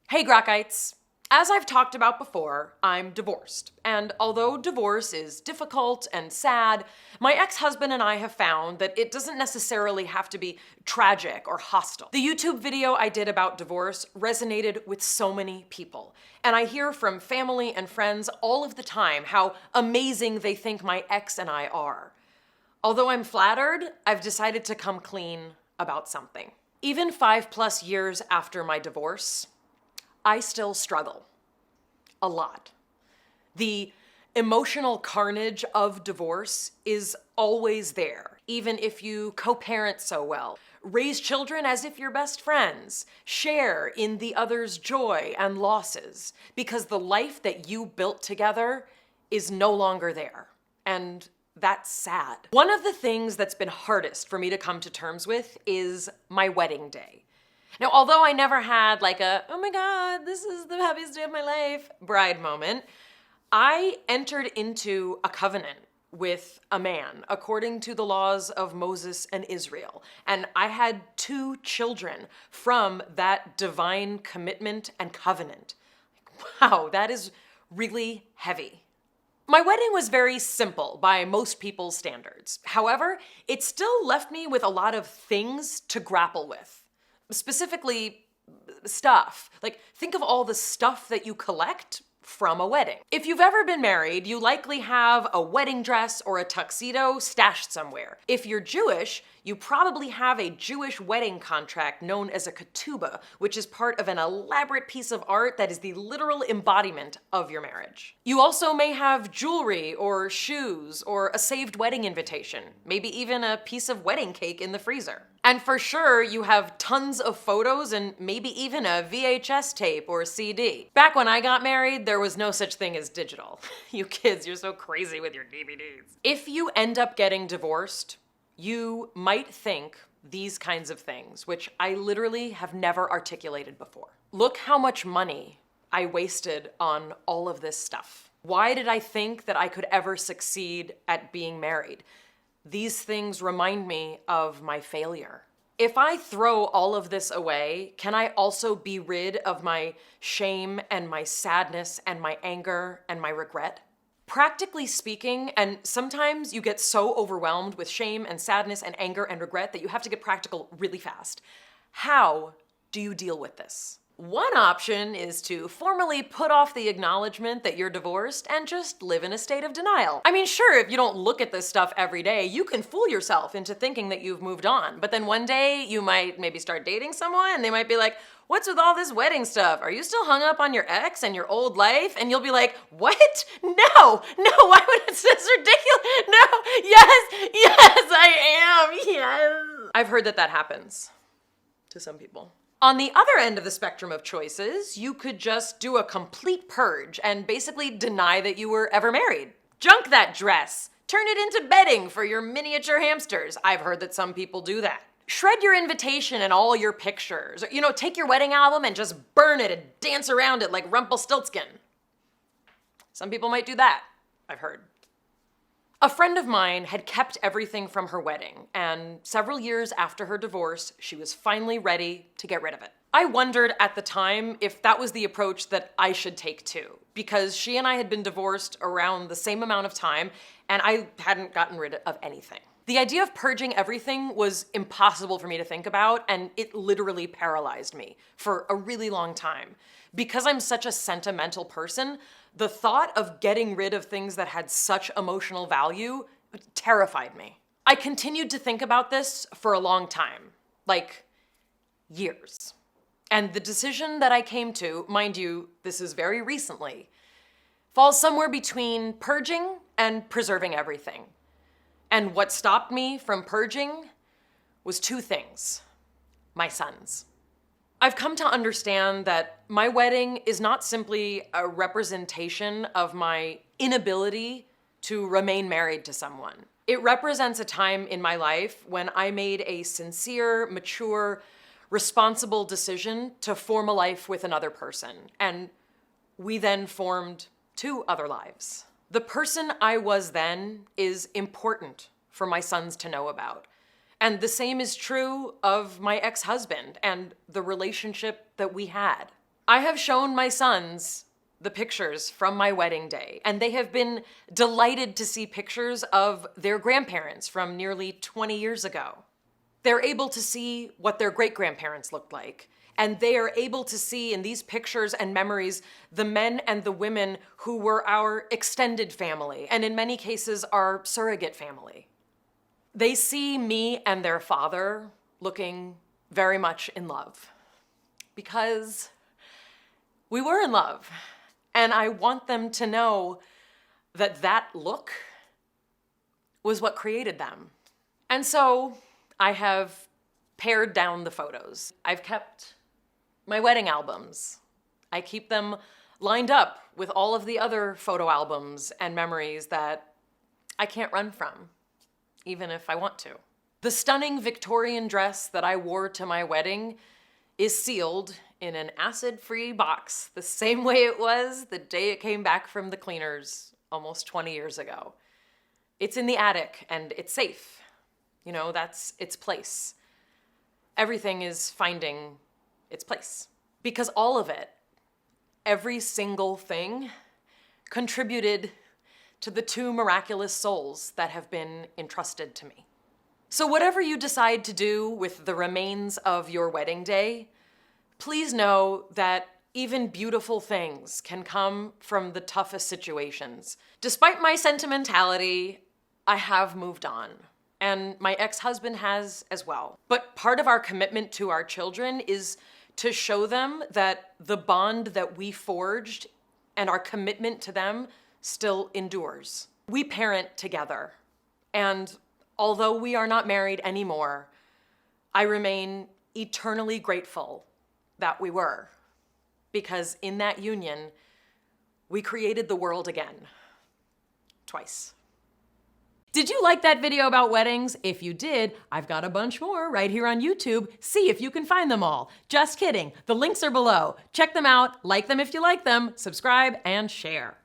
Hey Grokites! As I've talked about before, I'm divorced. And although divorce is difficult and sad, my ex-husband and I have found that it doesn't necessarily have to be tragic or hostile. The YouTube video I did about divorce resonated with so many people. And I hear from family and friends all of the time how amazing they think my ex and I are. Although I'm flattered, I've decided to come clean about something. Even 5+ years after my divorce, I still struggle. A lot. The emotional carnage of divorce is always there, even if you co-parent so well, raise children as if you're best friends, share in the other's joy and losses, because the life that you built together is no longer there. And that's sad. One of the things that's been hardest for me to come to terms with is my wedding day. Now, although I never had like a, oh my God, this is the happiest day of my life bride moment, I entered into a covenant with a man according to the laws of Moses and Israel. And I had 2 children from that divine commitment and covenant. Wow, that is really heavy. My wedding was very simple by most people's standards. However, it still left me with a lot of things to grapple with. Specifically, stuff. Like, think of all the stuff that you collect from a wedding. If you've ever been married, you likely have a wedding dress or a tuxedo stashed somewhere. If you're Jewish, you probably have a Jewish wedding contract known as a ketubah, which is part of an elaborate piece of art that is the literal embodiment of your marriage. You also may have jewelry or shoes or a saved wedding invitation, maybe even a piece of wedding cake in the freezer. And for sure, you have tons of photos and maybe even a VHS tape or CD. Back when I got married, there was no such thing as digital. You kids, you're so crazy with your DVDs. If you end up getting divorced, you might think these kinds of things, which I literally have never articulated before. Look how much money I wasted on all of this stuff. Why did I think that I could ever succeed at being married? These things remind me of my failure. If I throw all of this away, can I also be rid of my shame and my sadness and my anger and my regret? Practically speaking, and sometimes you get so overwhelmed with shame and sadness and anger and regret that you have to get practical really fast. How do you deal with this? One option is to formally put off the acknowledgement that you're divorced and just live in a state of denial. I mean, sure, if you don't look at this stuff every day, you can fool yourself into thinking that you've moved on. But then one day you might maybe start dating someone and they might be like, what's with all this wedding stuff? Are you still hung up on your ex and your old life? And you'll be like, what? No, why would it's ridiculous? No, yes, I am, yes. I've heard that happens to some people. On the other end of the spectrum of choices, you could just do a complete purge and basically deny that you were ever married. Junk that dress. Turn it into bedding for your miniature hamsters. I've heard that some people do that. Shred your invitation and all your pictures. Take your wedding album and just burn it and dance around it like Rumpelstiltskin. Some people might do that, I've heard. A friend of mine had kept everything from her wedding, and several years after her divorce, she was finally ready to get rid of it. I wondered at the time if that was the approach that I should take too, because she and I had been divorced around the same amount of time, and I hadn't gotten rid of anything. The idea of purging everything was impossible for me to think about, and it literally paralyzed me for a really long time. Because I'm such a sentimental person, the thought of getting rid of things that had such emotional value terrified me. I continued to think about this for a long time, like years. And the decision that I came to, mind you, this is very recently, falls somewhere between purging and preserving everything. And what stopped me from purging was 2 things: my sons. I've come to understand that my wedding is not simply a representation of my inability to remain married to someone. It represents a time in my life when I made a sincere, mature, responsible decision to form a life with another person. And we then formed 2 other lives. The person I was then is important for my sons to know about. And the same is true of my ex-husband and the relationship that we had. I have shown my sons the pictures from my wedding day, and they have been delighted to see pictures of their grandparents from nearly 20 years ago. They're able to see what their great-grandparents looked like, and they are able to see in these pictures and memories the men and the women who were our extended family, and in many cases, our surrogate family. They see me and their father looking very much in love, because we were in love. And I want them to know that that look was what created them. And so I have pared down the photos. I've kept my wedding albums. I keep them lined up with all of the other photo albums and memories that I can't run from, even if I want to. The stunning Victorian dress that I wore to my wedding is sealed in an acid-free box, the same way it was the day it came back from the cleaners almost 20 years ago. It's in the attic and it's safe. You know, that's its place. Everything is finding its place. Because all of it, every single thing, contributed to the two miraculous souls that have been entrusted to me. So whatever you decide to do with the remains of your wedding day, please know that even beautiful things can come from the toughest situations. Despite my sentimentality, I have moved on, and my ex-husband has as well. But part of our commitment to our children is to show them that the bond that we forged and our commitment to them still endures. We parent together, and although we are not married anymore, I remain eternally grateful that we were, because in that union, we created the world again, twice. Did you like that video about weddings? If you did, I've got a bunch more right here on YouTube. See if you can find them all. Just kidding, the links are below. Check them out, like them if you like them, subscribe, and share.